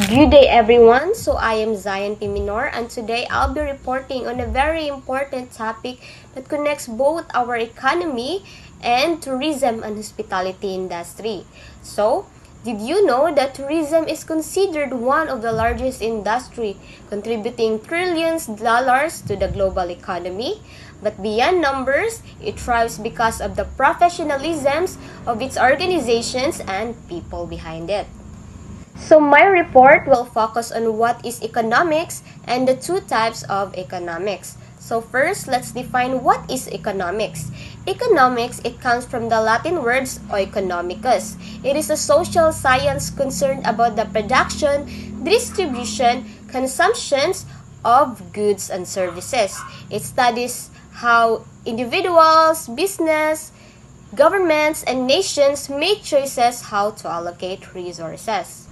Good day everyone, so I am Zion Piminor and today I'll be reporting on a very important topic that connects both our economy and tourism and hospitality industry. So, did you know that tourism is considered one of the largest industry, contributing trillions of dollars to the global economy? But beyond numbers, it thrives because of the professionalisms of its organizations and people behind it. So my report will focus on what is economics and the two types of economics. So first, let's define what is economics. Economics, it comes from the Latin words oikonomicus. It is a social science concerned about the production, distribution, consumptions of goods and services. It studies how individuals, business, governments, and nations make choices how to allocate resources.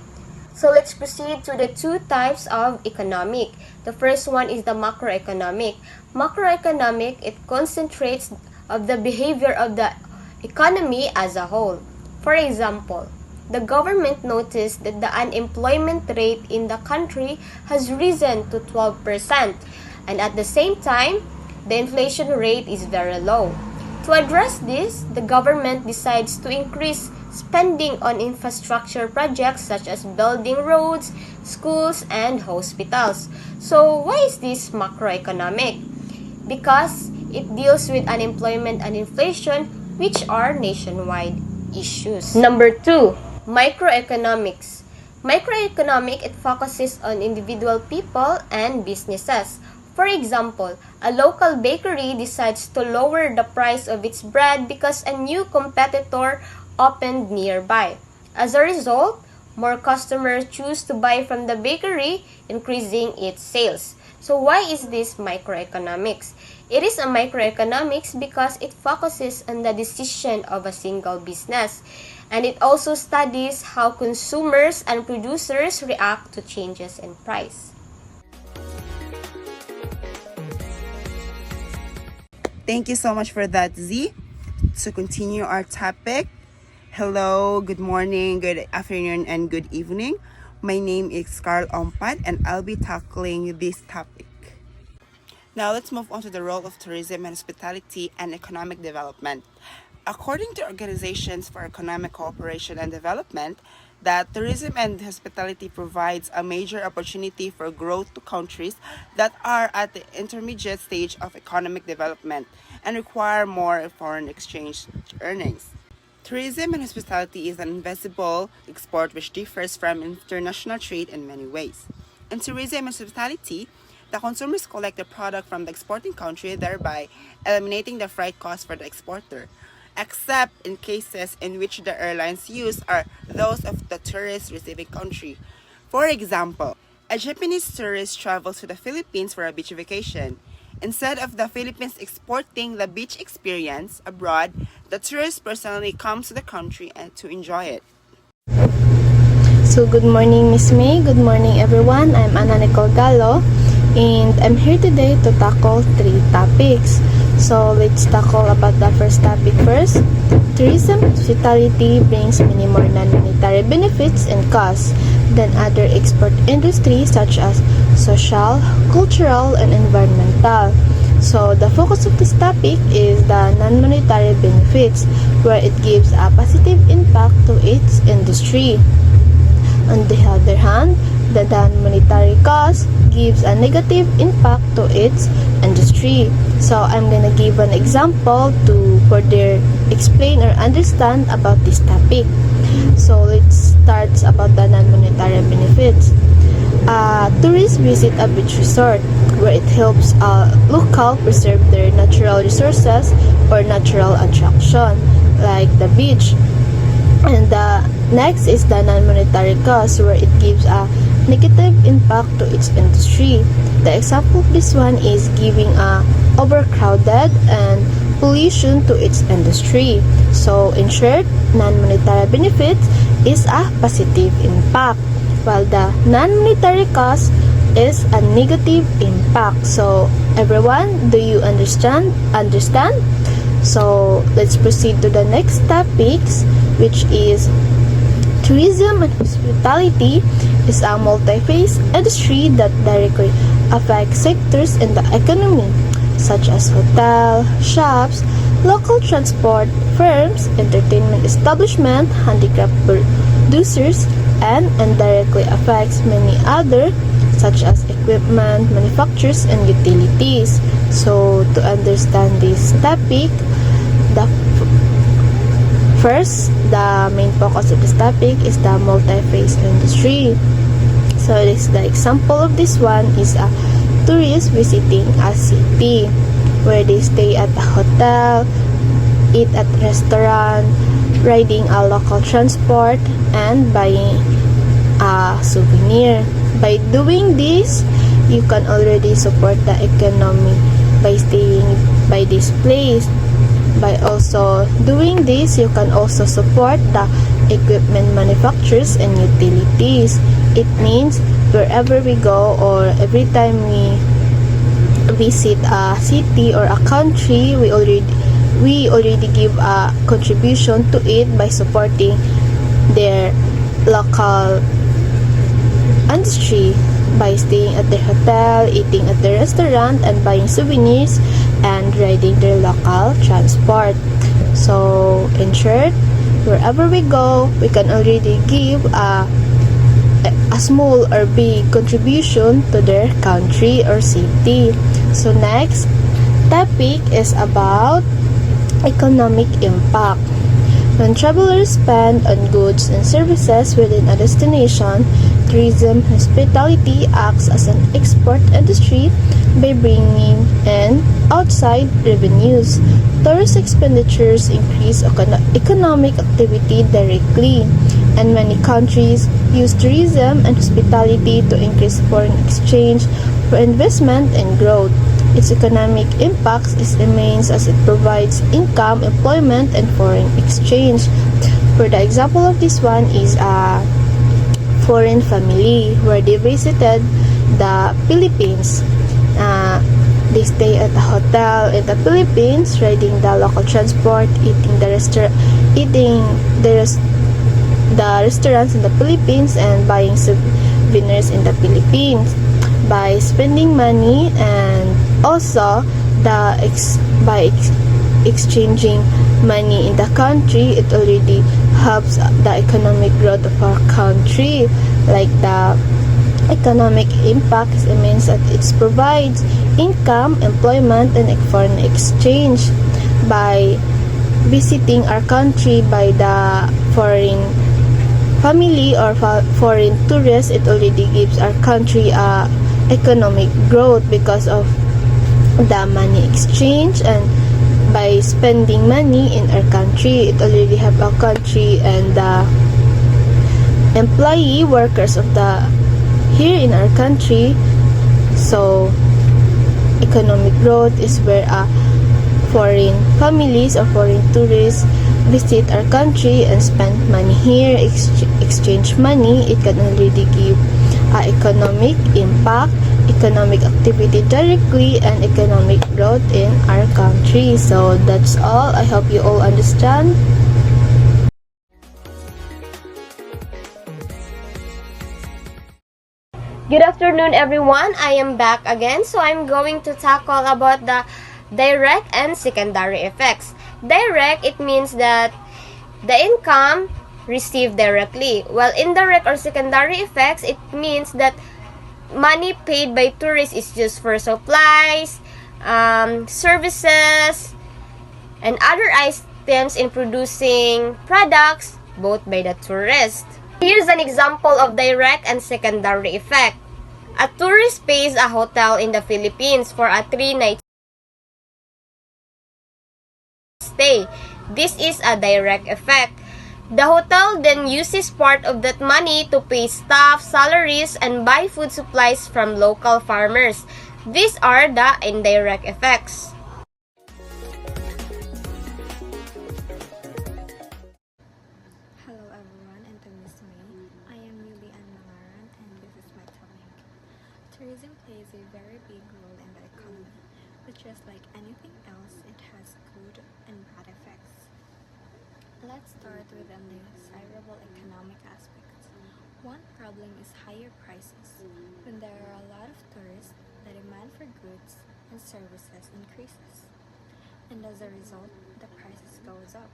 So let's proceed to the two types of economic. The first one is the macroeconomic. Macroeconomic, it concentrates of the behavior of the economy as a whole. For example, the government noticed that the unemployment rate in the country has risen to 12%, and at the same time, the inflation rate is very low. To address this, the government decides to increase spending on infrastructure projects such as building roads, schools, and hospitals. So why is this macroeconomic? Because it deals with unemployment and inflation, which are nationwide issues. Number 2, microeconomics. Microeconomic, it focuses on individual people and businesses. For example, a local bakery decides to lower the price of its bread because a new competitor opened nearby. As a result, more customers choose to buy from the bakery, increasing its sales. So why is this microeconomics? It is a microeconomics because it focuses on the decision of a single business, and it also studies how consumers and producers react to changes in price. Thank you so much for that, Z. To continue our topic, hello, good morning, good afternoon, and good evening. My name is Carl Ompat, and I'll be tackling this topic. Now, let's move on to the role of tourism and hospitality and economic development. According to Organizations for Economic Cooperation and Development, that tourism and hospitality provides a major opportunity for growth to countries that are at the intermediate stage of economic development and require more foreign exchange earnings. Tourism and hospitality is an invisible export which differs from international trade in many ways. In tourism and hospitality, the consumers collect the product from the exporting country, thereby eliminating the freight cost for the exporter, except in cases in which the airlines used are those of the tourist receiving country. For example, a Japanese tourist travels to the Philippines for a beach vacation. Instead of the Philippines exporting the beach experience abroad, the tourist personally comes to the country and to enjoy it. So good morning, Miss May. Good morning, everyone. I'm Ana Nicole Gallo, and I'm here today to tackle 3 topics. So let's tackle about the first topic first. Tourism hospitality brings many more non-monetary benefits and costs than other export industries such as social, cultural, and environmental. So the focus of this topic is the non-monetary benefits, where it gives a positive impact to its industry. On the other hand, the non-monetary cost gives a negative impact to its industry. So I'm gonna give an example to further explain or understand about this topic. So let's start about the non-monetary benefits. Tourists visit a beach resort where it helps local preserve their natural resources or natural attraction like the beach. And next is the non-monetary cost, where it gives a negative impact to its industry. The example of this one is giving a overcrowded and pollution to its industry. So in short, non-monetary benefits is a positive impact, while the non-monetary cost is a negative impact. So everyone, do you understand? So let's proceed to the next topics, which is tourism and hospitality is a multi-phase industry that directly affects sectors in the economy, such as hotel, shops, local transport firms, entertainment establishment, handicraft producers, and indirectly affects many other such as equipment, manufacturers, and utilities. So to understand this topic, the first, the main focus of this topic is the multi-phase industry. So this the example of this one is a tourist visiting a city where they stay at a hotel, eat at restaurant, riding a local transport, and buying a souvenir. By doing this, you can already support the economy by staying by this place. By also doing this, you can also support the equipment manufacturers and utilities. It means wherever we go or every time we visit a city or a country, we already give a contribution to it by supporting their local industry by staying at their hotel, eating at the restaurant, and buying souvenirs and riding their local transport. So, in short, wherever we go, we can already give a small or big contribution to their country or city. So, next topic is about economic impact. When travelers spend on goods and services within a destination, tourism hospitality acts as an export industry by bringing in outside revenues. Tourist expenditures increase economic activity directly, and many countries use tourism and hospitality to increase foreign exchange for investment and growth. Its economic impact is immense as it provides income, employment, and foreign exchange. For the example of this one is a foreign family where they visited the Philippines. They stay at a hotel in the Philippines, riding the local transport, eating the restaurants in the Philippines, and buying souvenirs in the Philippines. By spending money and also by exchanging money in the country, it already helps the economic growth of our country. Like the economic impact is immense that it provides income, employment, and foreign exchange. By visiting our country by the foreign family or foreign tourists, it already gives our country a economic growth because of the money exchange, and by spending money in our country, it already help our country and the employee workers of the here in our country. So economic growth is where foreign families or foreign tourists visit our country and spend money here, exchange money. It can already give economic impact, economic activity directly, and economic growth in our country. So that's all. I hope you all understand. Good afternoon, everyone. I am back again. So I'm going to tackle about the direct and secondary effects. Direct, it means that the income received directly, while indirect or secondary effects, it means that money paid by tourists is just for supplies, services, and other items in producing products both by the tourist. Here's an example of direct and secondary effect. A tourist pays a hotel in the Philippines for a 3-night stay. This is a direct effect. The hotel then uses part of that money to pay staff, salaries, and buy food supplies from local farmers. These are the indirect effects. Hello everyone, and to Miss May. I am Yuli Ann Mangaran, and this is my topic. Tourism plays a very big role in the economy, but just like anything else, it has good and bad effects. Let's start with the undesirable economic aspects. One problem is higher prices. When there are a lot of tourists, the demand for goods and services increases, and as a result, the prices goes up.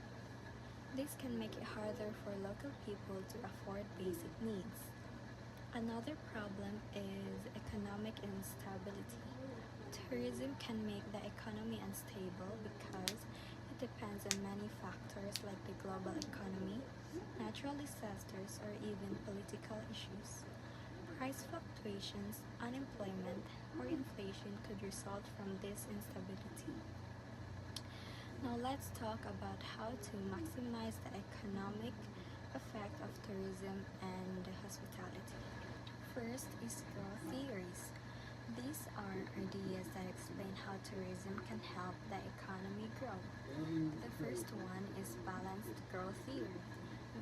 This can make it harder for local people to afford basic needs. Another problem is economic instability. Tourism can make the economy unstable because it depends on many factors like the global economy, natural disasters, or even political issues. Price fluctuations, unemployment, or inflation could result from this instability. Now let's talk about how to maximize the economic effect of tourism and hospitality. First is growth theories. These are ideas that explain how tourism can help the economy grow. The first one is balanced growth theory.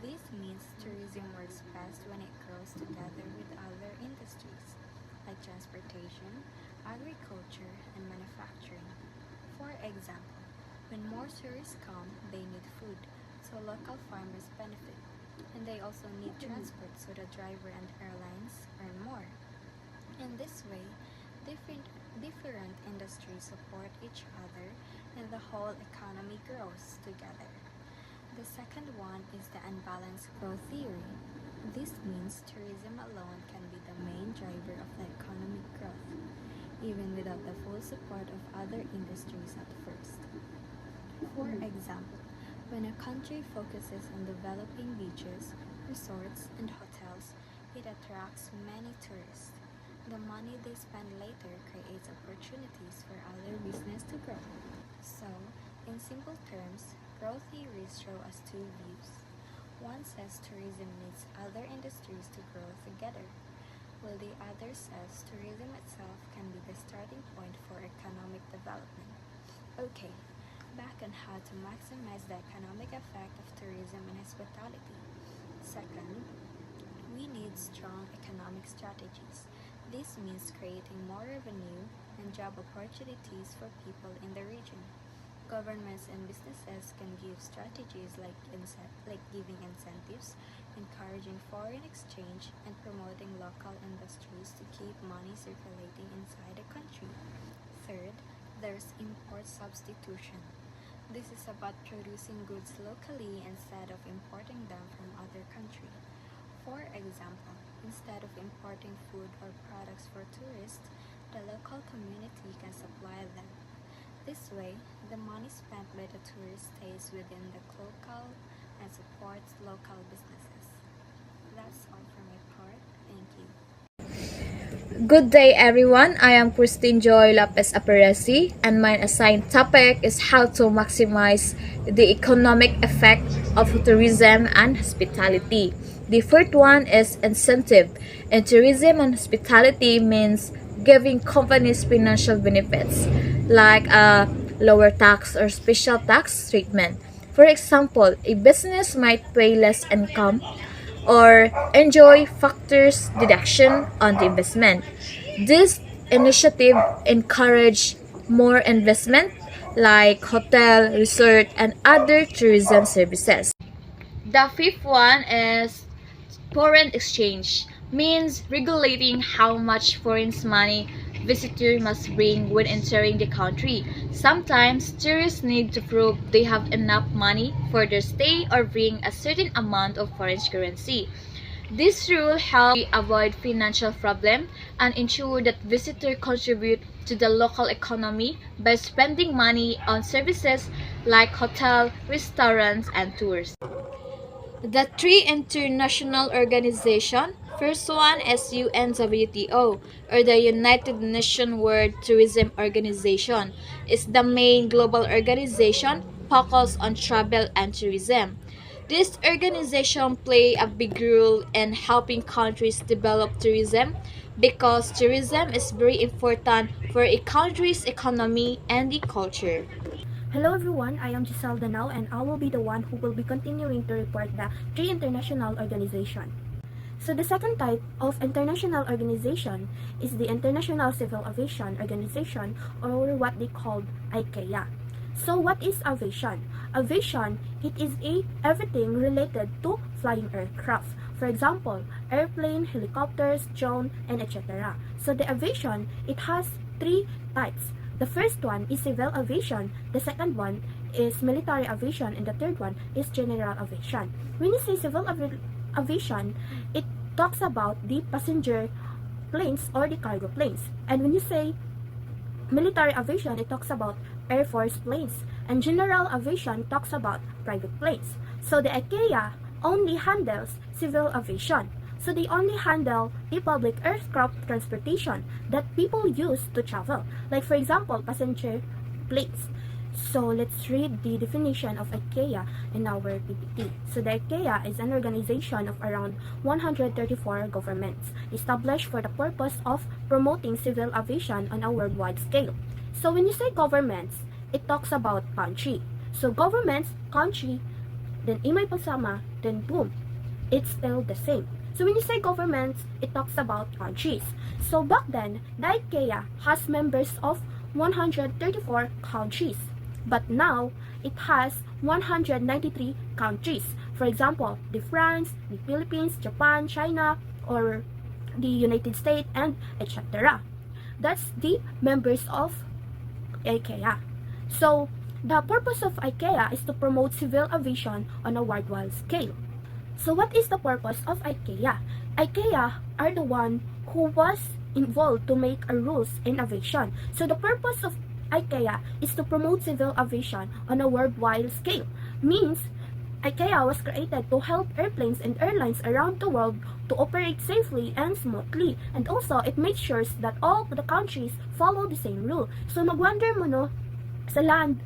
This means tourism works best when it grows together with other industries like transportation, agriculture, and manufacturing. For example, when more tourists come, they need food, so local farmers benefit. And they also need transport, so the driver and airlines earn more. In this way, different industries support each other and the whole economy grows together. The second one is the unbalanced growth theory. This means tourism alone can be the main driver of the economic growth, even without the full support of other industries at first. For example, when a country focuses on developing beaches, resorts, and hotels, it attracts many tourists. The money they spend later creates opportunities for other business to grow. So, in simple terms, growth theories show us two views. One says tourism needs other industries to grow together, while the other says tourism itself can be the starting point for economic development. Okay, back on how to maximize the economic effect of tourism and hospitality. Second, we need strong economic strategies. This means creating more revenue and job opportunities for people in the region. Governments and businesses can give strategies like giving incentives, encouraging foreign exchange, and promoting local industries to keep money circulating inside the country. Third, there's import substitution. This is about producing goods locally instead of importing them from other countries. For example, instead of importing food or products for tourists, the local community can supply them. This way, the money spent by the tourist stays within the local and supports local businesses. That's all for my part. Thank you. Good day, everyone. I am Christine Joy Lopez Aparesi, and my assigned topic is how to maximize the economic effect of tourism and hospitality. The first one is incentive. In tourism and hospitality means giving companies financial benefits like a lower tax or special tax treatment. For example, a business might pay less income or enjoy factors deduction on the investment. This initiative encourage more investment like hotel, resort, and other tourism services. The fifth one is foreign exchange, means regulating how much foreign money visitors must bring when entering the country. Sometimes tourists need to prove they have enough money for their stay or bring a certain amount of foreign currency. This rule helps avoid financial problems and ensure that visitors contribute to the local economy by spending money on services like hotel, restaurants, and tours. The three international organizations. First one is UNWTO, or the United Nations World Tourism Organization. It's the main global organization focused on travel and tourism. This organization play a big role in helping countries develop tourism because tourism is very important for a country's economy and the culture. Hello everyone, I am Giselle Danao and I will be the one who will be continuing to report the three international organization. So the second type of international organization is the International Civil Aviation Organization, or what they call ICAO. So what is aviation? Aviation, it is everything related to flying aircraft. For example, airplane, helicopters, drone, and etc. So the aviation, it has three types. The first one is civil aviation, the second one is military aviation, and the third one is general aviation. When you say civil aviation, it talks about the passenger planes or the cargo planes. And when you say military aviation, it talks about Air Force planes. And general aviation talks about private planes. So the ICAO only handles civil aviation. So they only handle the public aircraft transportation that people use to travel. Like for example, passenger planes. So let's read the definition of ICAO in our PPT. So the ICAO is an organization of around 134 governments established for the purpose of promoting civil aviation on a worldwide scale. So when you say governments, it talks about country. So governments, country, then imay pagsama, then boom, it's still the same. So when you say governments, it talks about countries. So back then, the ICAO has members of 134 countries. But now, it has 193 countries. For example, the France, the Philippines, Japan, China, or the United States, and etc. That's the members of ICAO. So, the purpose of ICAO is to promote civil aviation on a worldwide scale. So what is the purpose of ICAO? ICAO are the one who was involved to make a rules in aviation. So the purpose of ICAO is to promote civil aviation on a worldwide scale. Means ICAO was created to help airplanes and airlines around the world to operate safely and smoothly. And also, it makes sure that all the countries follow the same rule. So mag-wonder mo no, sa land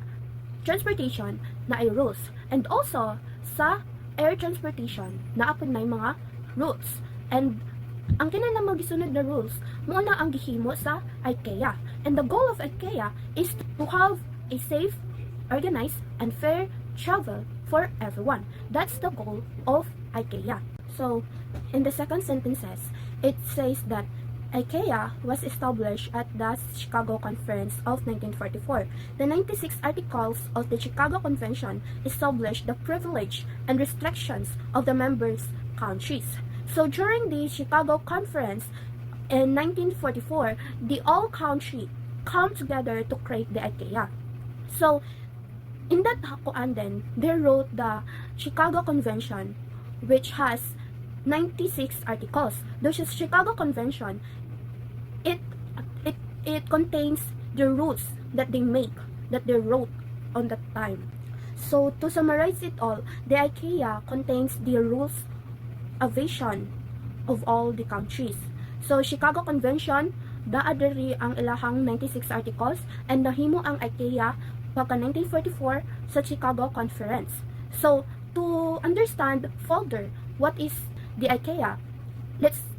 transportation na ay rules. And also, sa air transportation na apod na mga rules. And ang kinahanglan magisunod na rules muna ang gihimo sa ICAO. And the goal of ICAO is to have a safe, organized, and fair travel for everyone. That's the goal of ICAO. So, in the second sentences, it says that ICAO was established at the Chicago Conference of 1944. The 96 articles of the Chicago Convention established the privilege and restrictions of the members' countries. So during the Chicago Conference in 1944, the all country come together to create the ICAO. So in that hakuan then, they wrote the Chicago Convention, which has 96 articles. The Chicago Convention, it contains the rules that they make, that they wrote on that time. So to summarize it all, the ICAO contains the rules aviation of all the countries. So Chicago Convention, daadiri ang ilahang 96 articles, and nahimo ang ICAO pagka 1944 sa Chicago Conference. So to understand further what is the ICAO,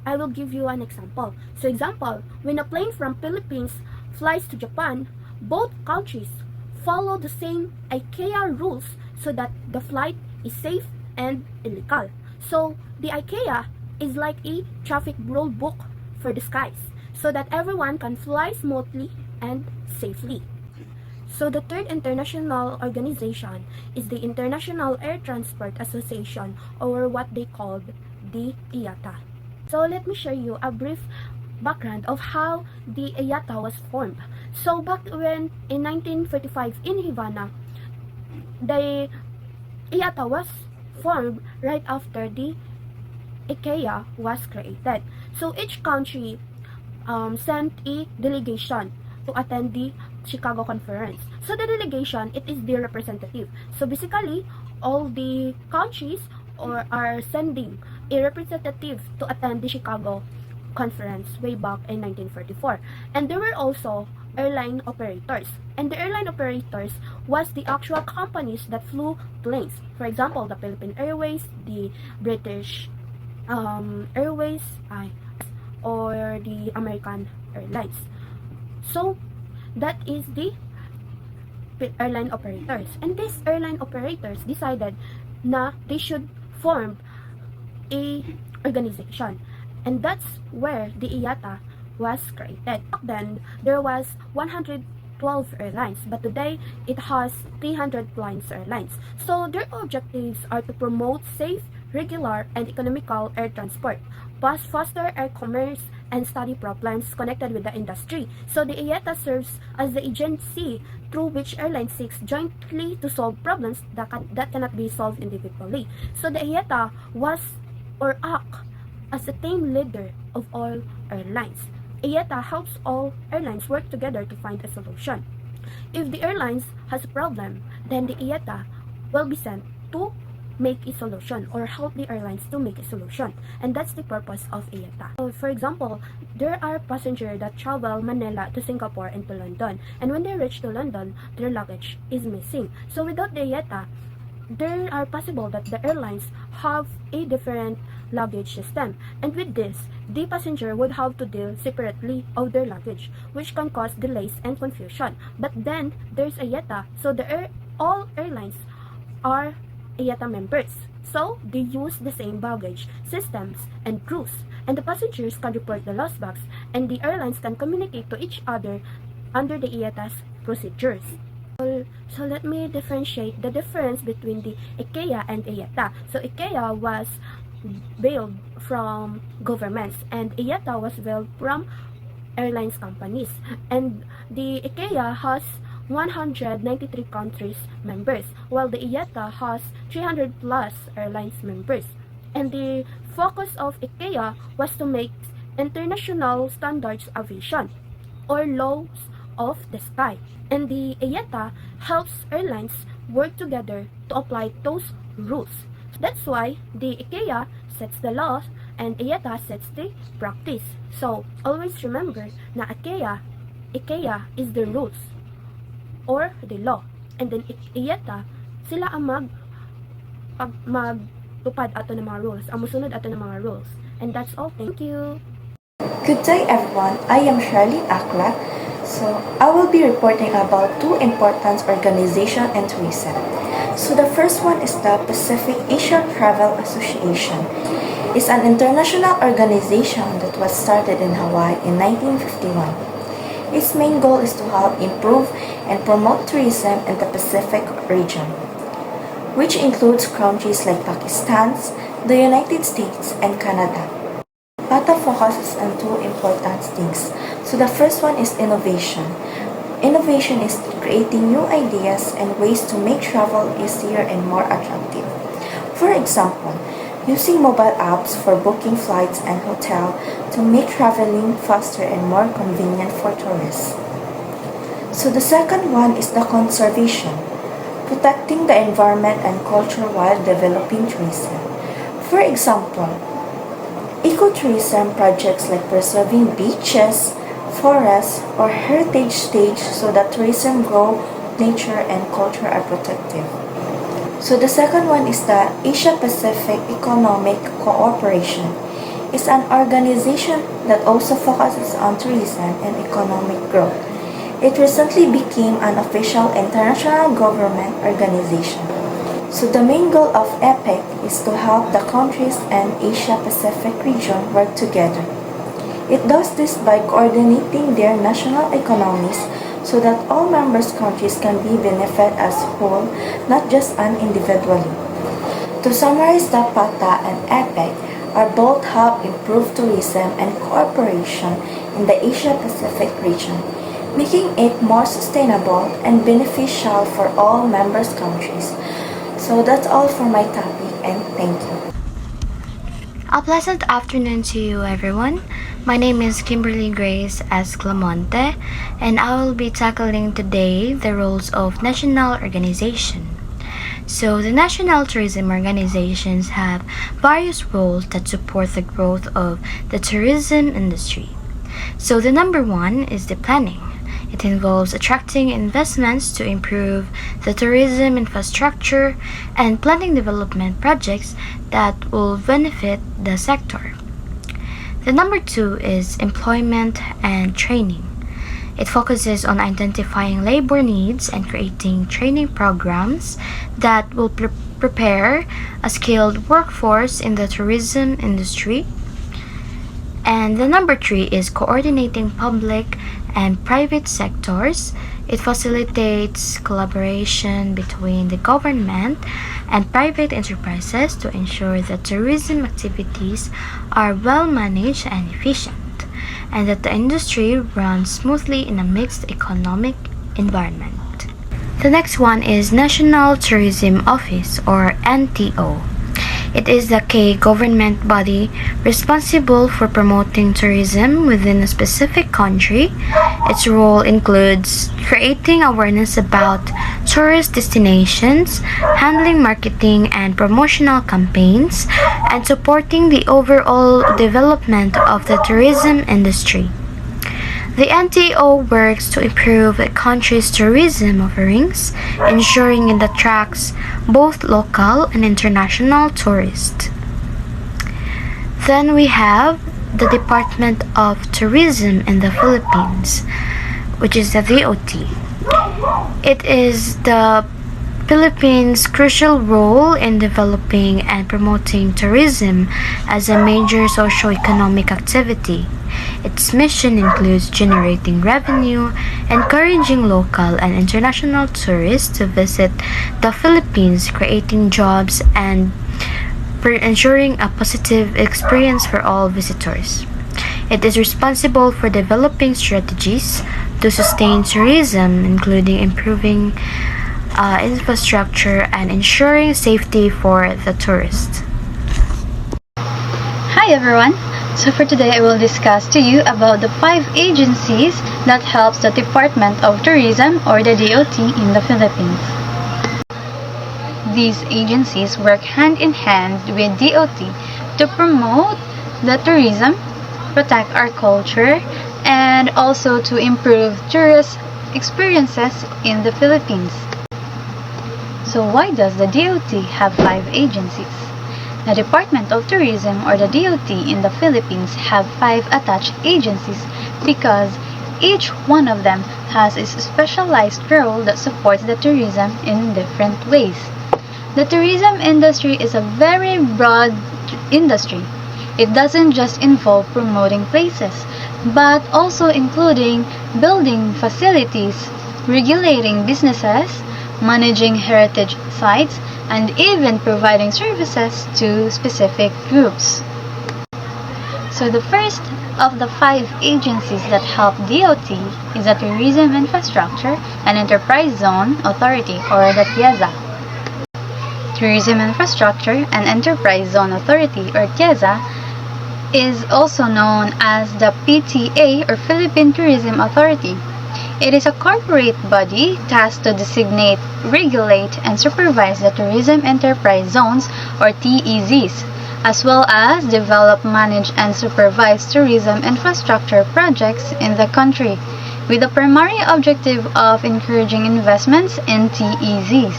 I will give you an example. So example, when a plane from Philippines flies to Japan, both countries follow the same ICAO rules so that the flight is safe and illegal. So the ICAO is like a traffic rule book for the skies so that everyone can fly smoothly and safely. So the third international organization is the International Air Transport Association, or what they called the IATA. So let me share you a brief background of how the IATA was formed. So back when in 1945 in Havana, the IATA was formed right after the ICAO was created. So each country sent a delegation to attend the Chicago Conference. So the delegation, it is the representative. So basically, all the countries are sending a representative to attend the Chicago Conference way back in 1944. And there were also airline operators. And the airline operators was the actual companies that flew planes. For example, the Philippine Airways, the British Airways, or the American Airlines. So that is the airline operators. And these airline operators decided na they should form a organization. And that's where the IATA was created. Back then, there was 112 airlines, but today it has 300 plus airlines. So their objectives are to promote safe, regular and economical air transport, foster air commerce, and study problems connected with the industry. So the IATA serves as the agency through which airlines seek jointly to solve problems that cannot be solved individually. So the IATA was or act as a team leader of all airlines. IATA helps all airlines work together to find a solution. If the airlines has a problem, then the IATA will be sent to make a solution or help the airlines to make a solution. And that's the purpose of IATA. So for example, there are passengers that travel Manila to Singapore and to London. And when they reach to London, their luggage is missing. So without the IATA, there are possible that the airlines have a different luggage system, and with this, the passenger would have to deal separately of their luggage, which can cause delays and confusion. But then there's IATA, so all airlines are IATA members, so they use the same baggage systems and crews, and the passengers can report the lost bags, and the airlines can communicate to each other under the IATA's procedures. So let me differentiate the difference between the IKEA and IATA. So IKEA was built from governments and IATA was built from airlines companies. And the IKEA has 193 countries members, while the IATA has 300 plus airlines members. And the focus of IKEA was to make international standards aviation or laws of the sky. And the IATA helps airlines work together to apply those rules. That's why the IKEA sets the laws and IATA sets the practice. So always remember na IKEA is the rules or the law. And then IATA, sila ang magtupad ato ng mga rules, ang musunod ato ng mga rules. And that's all. Thank you. Good day everyone, I am Charlene Akla. So I will be reporting about two important organizations in tourism. So the first one is the Pacific Asia Travel Association. It's an international organization that was started in Hawaii in 1951. Its main goal is to help improve and promote tourism in the Pacific region, which includes countries like Pakistan, the United States, and Canada. PATA focuses on two important things. So the first one is innovation. Innovation is creating new ideas and ways to make travel easier and more attractive. For example, using mobile apps for booking flights and hotel to make traveling faster and more convenient for tourists. So the second one is the conservation, protecting the environment and culture while developing tourism. For example, ecotourism projects like preserving beaches, forests, or heritage stage so that tourism grow, nature and culture are protected. So the second one is the Asia Pacific Economic Cooperation. It's an organization that also focuses on tourism and economic growth. It recently became an official international government organization. So the main goal of EPEC is to help the countries and Asia Pacific region work together. It does this by coordinating their national economies so that all members countries can be benefit as whole, not just individually. To summarize, the PATA and EPEC are both help improve tourism and cooperation in the Asia Pacific region, making it more sustainable and beneficial for all members countries. So that's all for my topic and thank you. A pleasant afternoon to you everyone. My name is Kimberly Grace Esclamonte and I will be tackling today the roles of national organization. So the national tourism organizations have various roles that support the growth of the tourism industry. So the number one is the planning. It involves attracting investments to improve the tourism infrastructure and planning development projects that will benefit the sector. The number two is employment and training. It focuses on identifying labor needs and creating training programs that will prepare a skilled workforce in the tourism industry. And the number three is coordinating public and private sectors. It facilitates collaboration between the government and private enterprises to ensure that tourism activities are well managed and efficient, and that the industry runs smoothly in a mixed economic environment. The next one is National Tourism Office, or NTO. It is the key government body responsible for promoting tourism within a specific country. Its role includes creating awareness about tourist destinations, handling marketing and promotional campaigns, and supporting the overall development of the tourism industry. The NTO works to improve a country's tourism offerings, ensuring it attracts both local and international tourists. Then we have the Department of Tourism in the Philippines, which is the DOT. It is the Philippines' crucial role in developing and promoting tourism as a major socio-economic activity. Its mission includes generating revenue, encouraging local and international tourists to visit the Philippines, creating jobs, and ensuring a positive experience for all visitors. It is responsible for developing strategies to sustain tourism, including improving infrastructure and ensuring safety for the tourists. Hi everyone! So for today I will discuss to you about the 5 agencies that helps the Department of Tourism, or the DOT, in the Philippines. These agencies work hand in hand with DOT to promote the tourism, protect our culture, and also to improve tourist experiences in the Philippines. So why does the DOT have 5 agencies? The Department of Tourism, or the DOT, in the Philippines have 5 attached agencies because each one of them has a specialized role that supports the tourism in different ways. The tourism industry is a very broad industry. It doesn't just involve promoting places, but also including building facilities, regulating businesses, managing heritage sites, and even providing services to specific groups. So the first of the 5 agencies that help DOT is the Tourism Infrastructure and Enterprise Zone Authority, or the TIEZA. Tourism Infrastructure and Enterprise Zone Authority, or TIEZA, is also known as the PTA, or Philippine Tourism Authority. It is a corporate body tasked to designate, regulate, and supervise the tourism enterprise zones, or TEZs, as well as develop, manage, and supervise tourism infrastructure projects in the country, with the primary objective of encouraging investments in TEZs.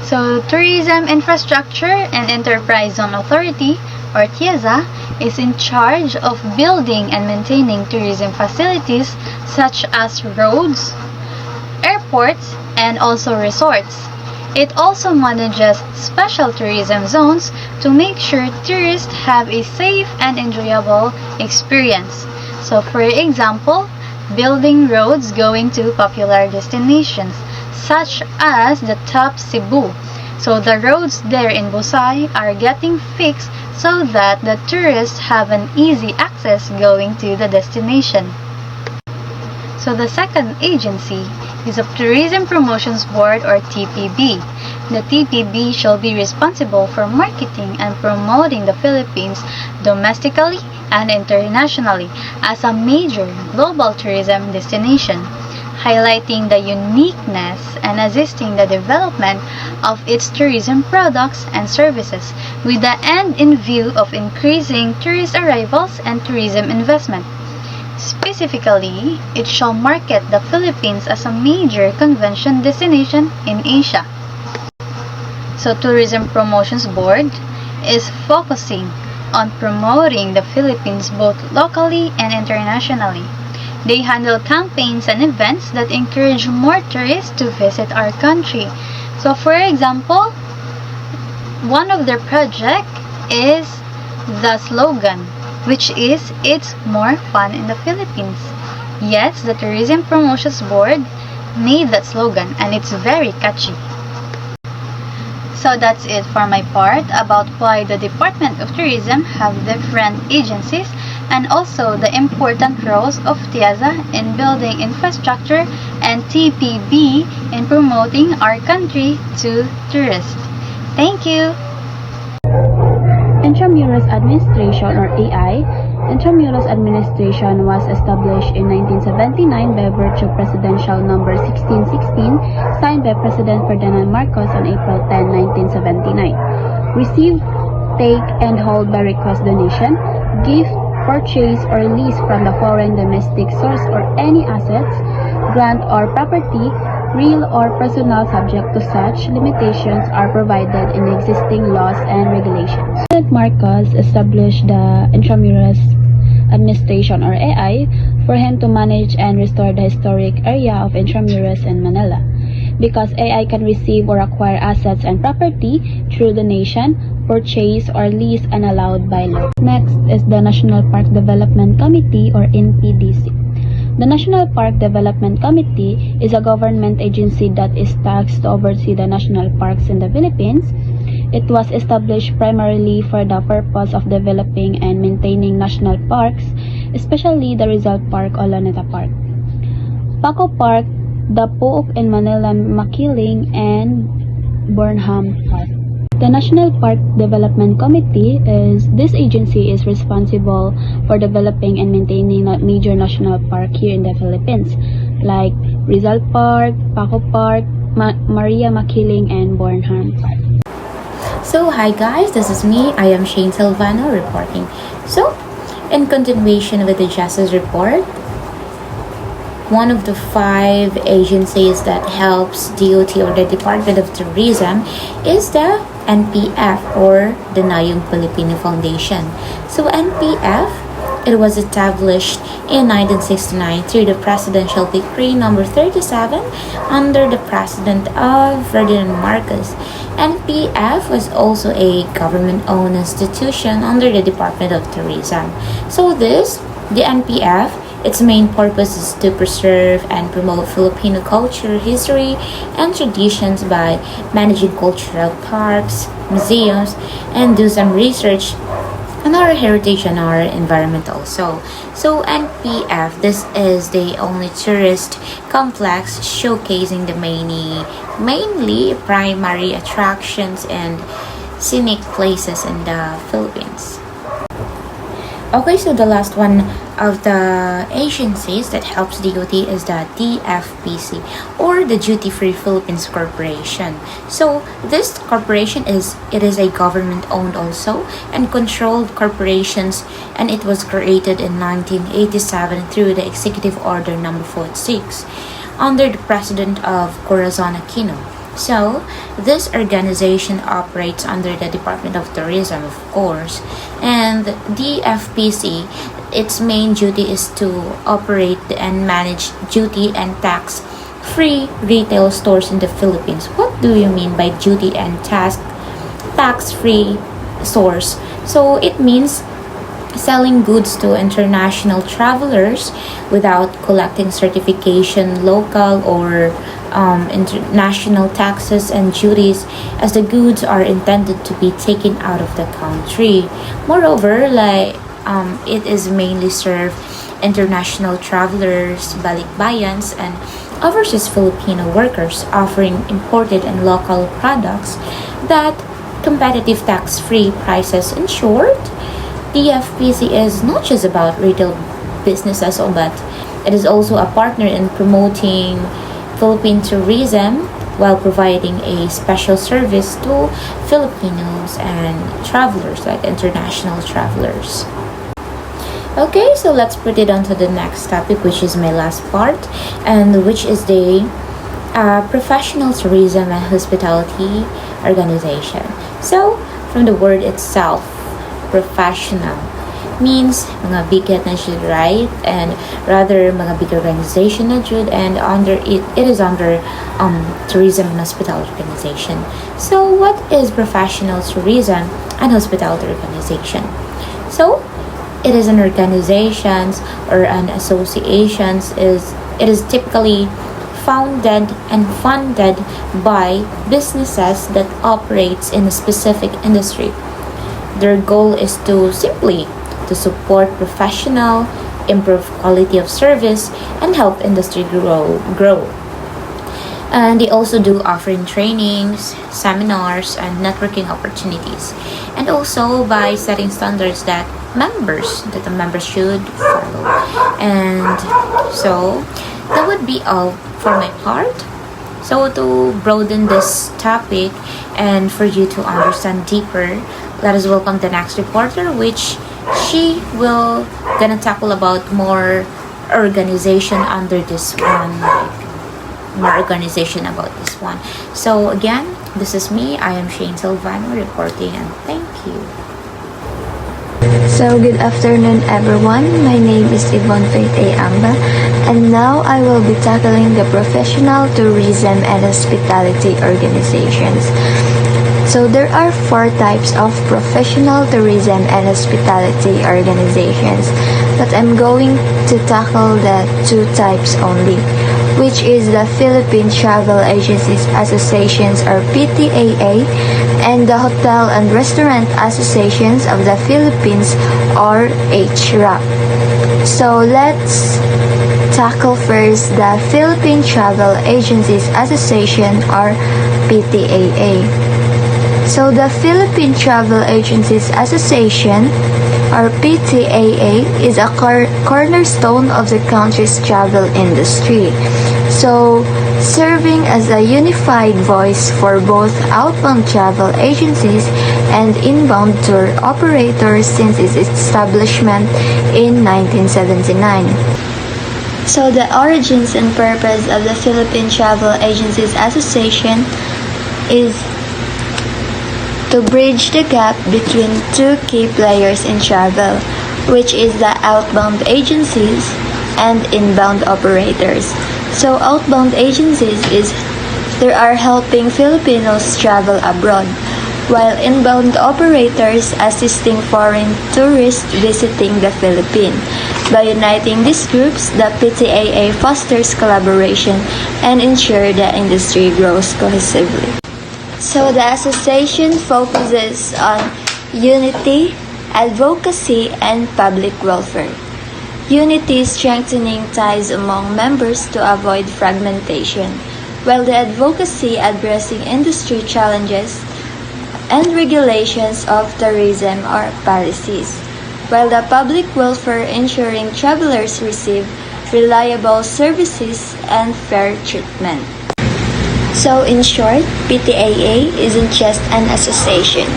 So, Tourism Infrastructure and Enterprise Zone Authority, or TIEZA, is in charge of building and maintaining tourism facilities such as roads, airports, and also resorts. It also manages special tourism zones to make sure tourists have a safe and enjoyable experience. So for example, building roads going to popular destinations such as the top Cebu. So the roads there in Busay are getting fixed so that the tourists have an easy access going to the destination. So the second agency is the Tourism Promotions Board, or TPB. The TPB shall be responsible for marketing and promoting the Philippines domestically and internationally as a major global tourism destination, highlighting the uniqueness and assisting the development of its tourism products and services with the end in view of increasing tourist arrivals and tourism investment. Specifically, it shall market the Philippines as a major convention destination in Asia. So Tourism Promotions Board is focusing on promoting the Philippines both locally and internationally. They handle campaigns and events that encourage more tourists to visit our country. So for example, one of their projects is the slogan, which is it's more fun in the Philippines. Yes, the Tourism Promotions Board made that slogan and it's very catchy. So that's it for my part about why the Department of Tourism have different agencies and also the important roles of TIAZA in building infrastructure and TPB in promoting our country to tourists. Thank you! Intramuros Administration or AI. Intramuros Administration was established in 1979 by virtue of Presidential Number 1616, signed by President Ferdinand Marcos on April 10, 1979. Receive, take, and hold by request donation, gift, purchase, or lease from the foreign domestic source or any assets, grant or property, real or personal subject to such limitations are provided in existing laws and regulations. President Marcos established the Intramuros Administration or AI for him to manage and restore the historic area of Intramuros and Manila. Because AI can receive or acquire assets and property through donation, purchase, or lease unallowed by law. Next is the National Park Development Committee or NPDC. The National Park Development Committee is a government agency that is tasked to oversee the national parks in the Philippines. It was established primarily for the purpose of developing and maintaining national parks, especially the Rizal Park o Luneta Park, Paco Park, the Pook in Manila Makiling, and Burnham Park. The National Park Development Committee this agency is responsible for developing and maintaining major national park here in the Philippines, like Rizal Park, Paco Park, Maria Makiling, and Burnham Park. So hi guys, this is me. I am Shane Silvano reporting. So, in continuation with the Justice Report, one of the 5 agencies that helps DOT or the Department of Tourism is the NPF or the Nayong Filipino Foundation. So NPF, it was established in 1969 through the Presidential Decree number 37 under the President of Ferdinand Marcos. NPF was also a government-owned institution under the Department of Tourism. So the NPF, its main purpose is to preserve and promote Filipino culture, history, and traditions by managing cultural parks, museums, and do some research on our heritage and our environment also. So NPF, this is the only tourist complex showcasing the mainly primary attractions and scenic places in the Philippines. Okay, so the last one of the agencies that helps DOT is the DFPC or the Duty Free Philippines Corporation. So this corporation is a government-owned also and controlled corporations, and it was created in 1987 through the Executive Order number 46 under the President of Corazon Aquino. So, this organization operates under the Department of Tourism, of course, and the FPC, its main duty is to operate and manage duty and tax-free retail stores in the Philippines. What do you mean by duty and tax-free stores? So, it means selling goods to international travelers without collecting certification, local or international taxes and duties, as the goods are intended to be taken out of the country. Moreover, it is mainly serve international travelers, balikbayans, and overseas Filipino workers, offering imported and local products that competitive tax-free prices. In short, the FPC is not just about retail businesses, but it is also a partner in promoting Philippine tourism while providing a special service to Filipinos and travelers, like international travelers. Okay, so let's put it on to the next topic, which is my last part, and which is the Professional Tourism and Hospitality Organization. So, from the word itself, professional means mga bigat na jud, right? And rather mga big organization na jud, and under it is under tourism and hospitality organization. So what is professional tourism and hospitality organization? So it is an organizations or an associations is it is typically founded and funded by businesses that operates in a specific industry. Their goal is to simply to support professional, improve quality of service, and help industry grow. And they also do offering trainings, seminars, and networking opportunities. And also by setting standards that the members should follow. And so that would be all for my part. So to broaden this topic and for you to understand deeper, let us welcome the next reporter, which she will gonna tackle about more organization under this one, like more organization about this one. So again, this is me. I am Shane Silvano reporting, and thank you. So good afternoon everyone, my name is Yvonne Faith A. Amba, and now I will be tackling the professional tourism and hospitality organizations. So there are 4 types of professional tourism and hospitality organizations, but I'm going to tackle the 2 types only, which is the Philippine Travel Agencies Associations or PTAA and the Hotel and Restaurant Associations of the Philippines or HRAP. So let's tackle first the Philippine Travel Agencies Association or PTAA. So the Philippine Travel Agencies Association or PTAA is a cornerstone of the country's travel industry. So, serving as a unified voice for both outbound travel agencies and inbound tour operators since its establishment in 1979. So the origins and purpose of the Philippine Travel Agencies Association is to bridge the gap between 2 key players in travel, which is the outbound agencies and inbound operators. So outbound agencies they are helping Filipinos travel abroad, while inbound operators assisting foreign tourists visiting the Philippines. By uniting these groups, the PTAA fosters collaboration and ensure the industry grows cohesively. So the association focuses on unity, advocacy, and public welfare. Unity is strengthening ties among members to avoid fragmentation, while the advocacy addressing industry challenges and regulations of tourism or policies, while the public welfare ensuring travelers receive reliable services and fair treatment. So in short, PTAA isn't just an association.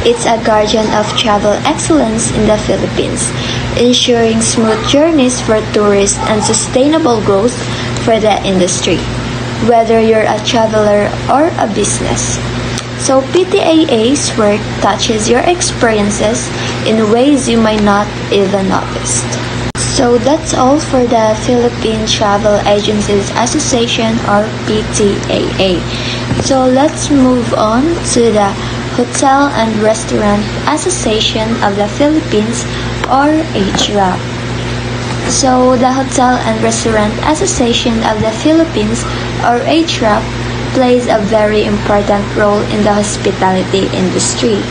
It's a guardian of travel excellence in the Philippines, ensuring smooth journeys for tourists and sustainable growth for the industry, whether you're a traveler or a business. So PTAA's work touches your experiences in ways you might not even notice. So that's all for the Philippine Travel Agencies Association or PTAA. So let's move on to the Hotel and Restaurant Association of the Philippines or HRAP. So the Hotel and Restaurant Association of the Philippines or HRAP plays a very important role in the hospitality industry.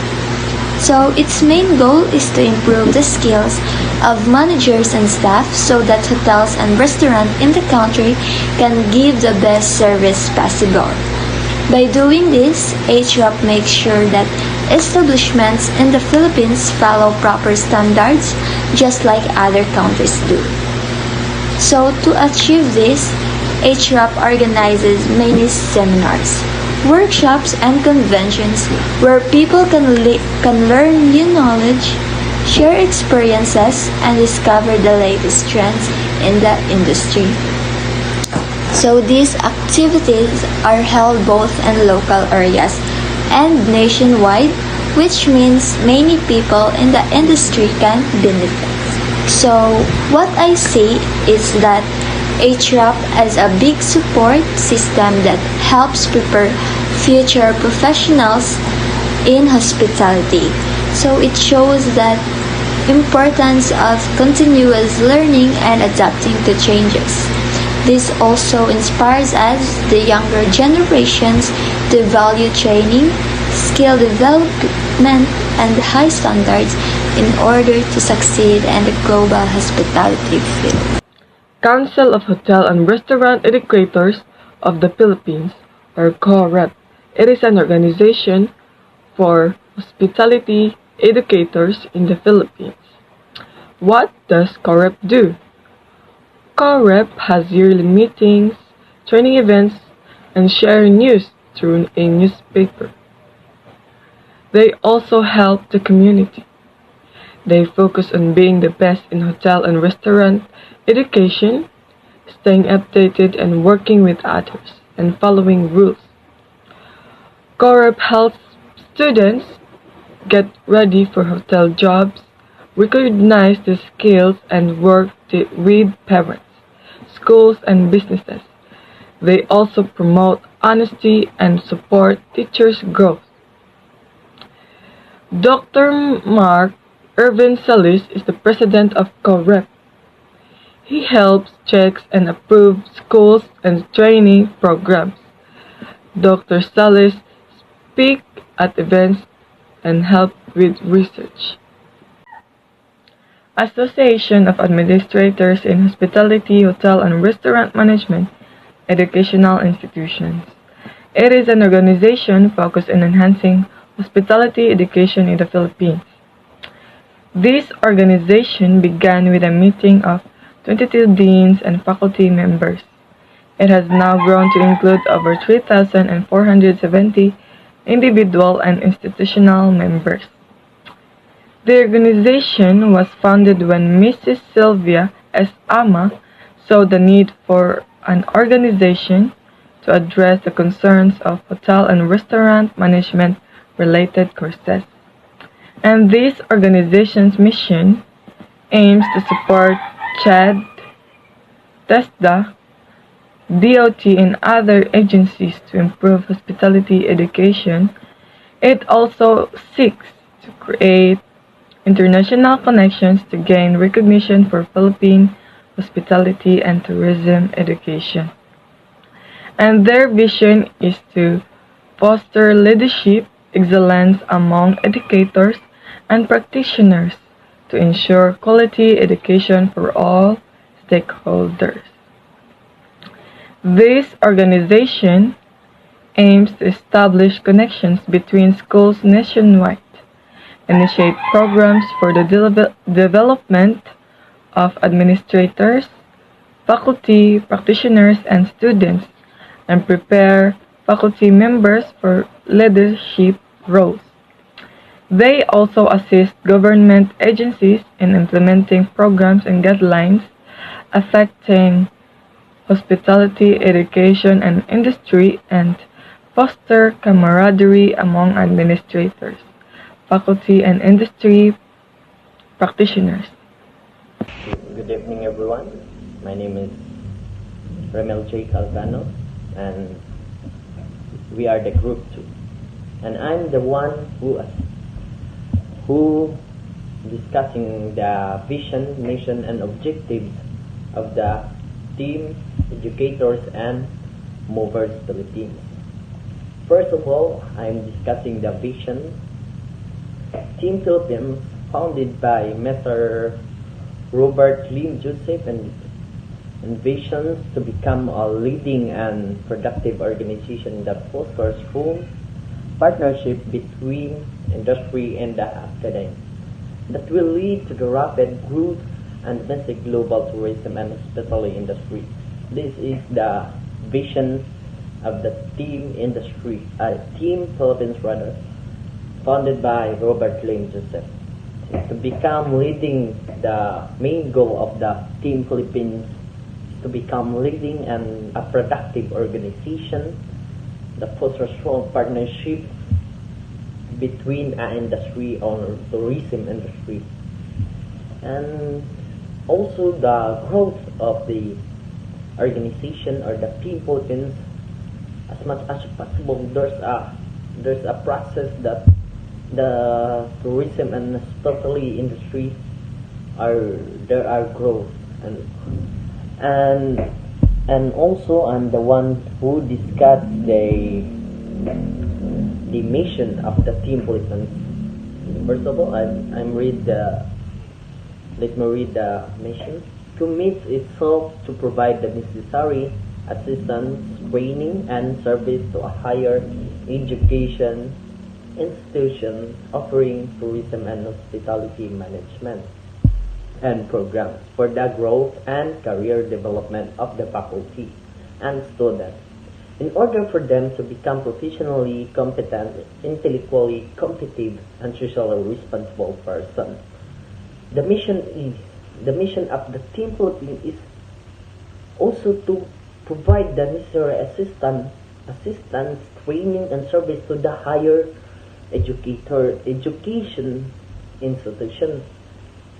So its main goal is to improve the skills of managers and staff so that hotels and restaurants in the country can give the best service possible. By doing this, HRAP makes sure that establishments in the Philippines follow proper standards just like other countries do. So to achieve this, HRAP organizes many seminars, workshops, and conventions where people can learn new knowledge, share experiences, and discover the latest trends in the industry. So these activities are held both in local areas and nationwide, which means many people in the industry can benefit. So what I see is that HRAP as a big support system that helps prepare future professionals in hospitality. So it shows that importance of continuous learning and adapting to changes. This also inspires us, the younger generations, to value training, skill development, and high standards in order to succeed in the global hospitality field. Council of Hotel and Restaurant Educators of the Philippines, or COREP. It is an organization for hospitality educators in the Philippines. What does COREP do? COREP has yearly meetings, training events, and share news through a newspaper. They also help the community. They focus on being the best in hotel and restaurant education, staying updated and working with others, and following rules. COREP helps students get ready for hotel jobs, recognize the skills, and work with parents, schools, and businesses. They also promote honesty and support teachers' growth. Dr. Mark Irvin Salis is the president of COREP. He helps checks and approve schools and training programs. Dr. Salis speaks at events and help with research. Association of Administrators in Hospitality, Hotel and Restaurant Management, Educational Institutions. It is an organization focused on enhancing hospitality education in the Philippines. This organization began with a meeting of 22 deans and faculty members. It has now grown to include over 3,470 individual and institutional members. The organization was founded when Mrs. Sylvia S. Ama saw the need for an organization to address the concerns of hotel and restaurant management related courses. And this organization's mission aims to support CHED, TESDA, DOT, and other agencies to improve hospitality education. It also seeks to create international connections to gain recognition for Philippine hospitality and tourism education. And their vision is to foster leadership excellence among educators and practitioners to ensure quality education for all stakeholders. This organization aims to establish connections between schools nationwide, initiate programs for the development of administrators, faculty, practitioners, and students, and prepare faculty members for leadership roles. They also assist government agencies in implementing programs and guidelines affecting hospitality, education, and industry, and foster camaraderie among administrators, faculty, and industry practitioners. Good evening, everyone. My name is Remel J. Calvano, and we are the group 2. And I'm the one who discussing the vision, mission, and objectives of the Team Educators and Movers Philippines. First of all, I'm discussing the vision. Team Philippines, founded by Mr. Robert Lim Joseph, and envisions to become a leading and productive organization that fosters full partnership between industry and the academy that will lead to the rapid growth and domestic global tourism and hospitality industry. This is the vision of the Team Philippines rather, founded by Robert Lim Joseph. To become leading, the main goal of the Team Philippines to become leading and a productive organization that fosters strong partnership between an industry or tourism industry, and also the growth of the organization or the Team Philippines. As much as possible, there's a process that the tourism and hospitality industry are there are growth and and also I'm the one who discussed the mission of the team policeman. First of all, I'm read the let me read the mission. Commits itself to provide the necessary assistance, training, and service to a higher education institution offering tourism and hospitality management and programs for the growth and career development of the faculty and students in order for them to become professionally competent, intellectually competitive, and socially responsible persons. The mission of the Team Philippines is also to provide the necessary assistance, training, and service to the higher education institutions.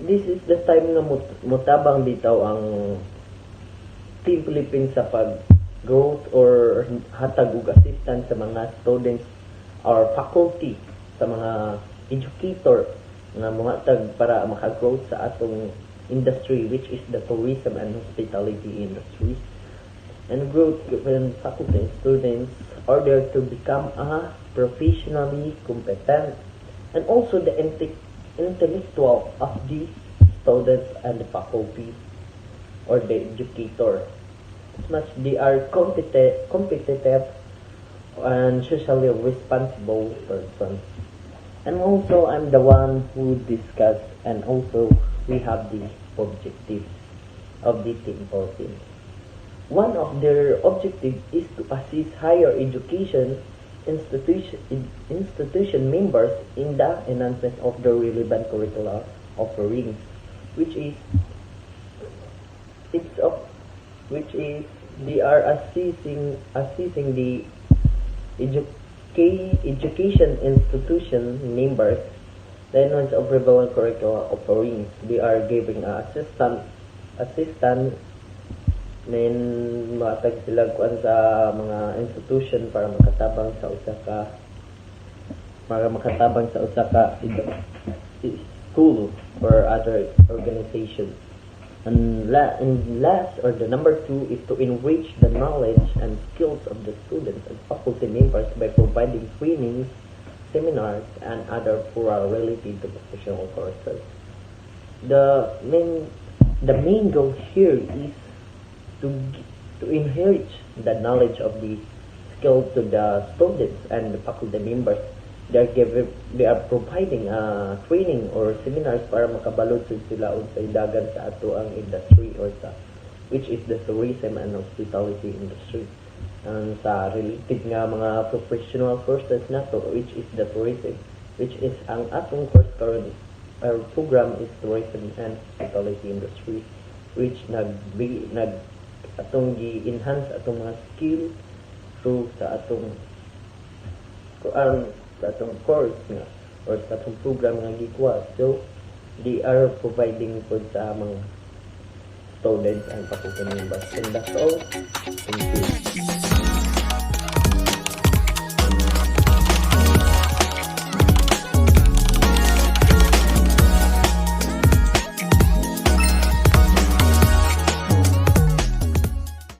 This is the time nga mutabang bitaw ang Team Philippines sa pag-growth or hatag og assistance sa mga students or faculty, sa mga educator nga muhatag para maka-growth sa atong industry, which is the tourism and hospitality industry. And growth given faculty and students order to become a professionally competent and also the intellectual of the students and the faculty or the educator. As much they are competitive and socially responsible person. And also I'm the one who discussed and also we have the objectives of the team policy. One of their objectives is to assist higher education institution members in the enhancement of the relevant curricular offerings, which is they are assisting the education institution members the enhancement of relevant curricular offerings. They are giving assistance nin matag sila kuan sa mga institution para makatabang sa usa ka school or other organization. And last or the number 2 is to enrich the knowledge and skills of the students and faculty members by providing trainings, seminars, and other fora related to professional courses. The main goal here is to inherit the knowledge of the skill to the students and the faculty members. They are providing training or seminars para makabalod sila unsay dagan sa ato ang industry or which is the tourism and hospitality industry. And sa related nga mga professional courses nato, which is the tourism, which is ang atong course karon program is tourism and hospitality industry, which atong gi-enhance atong mga skill through sa atong course nga or sa atong program nga gikuha. So they are providing po sa mga students and faculty members. And that's all. Thank you.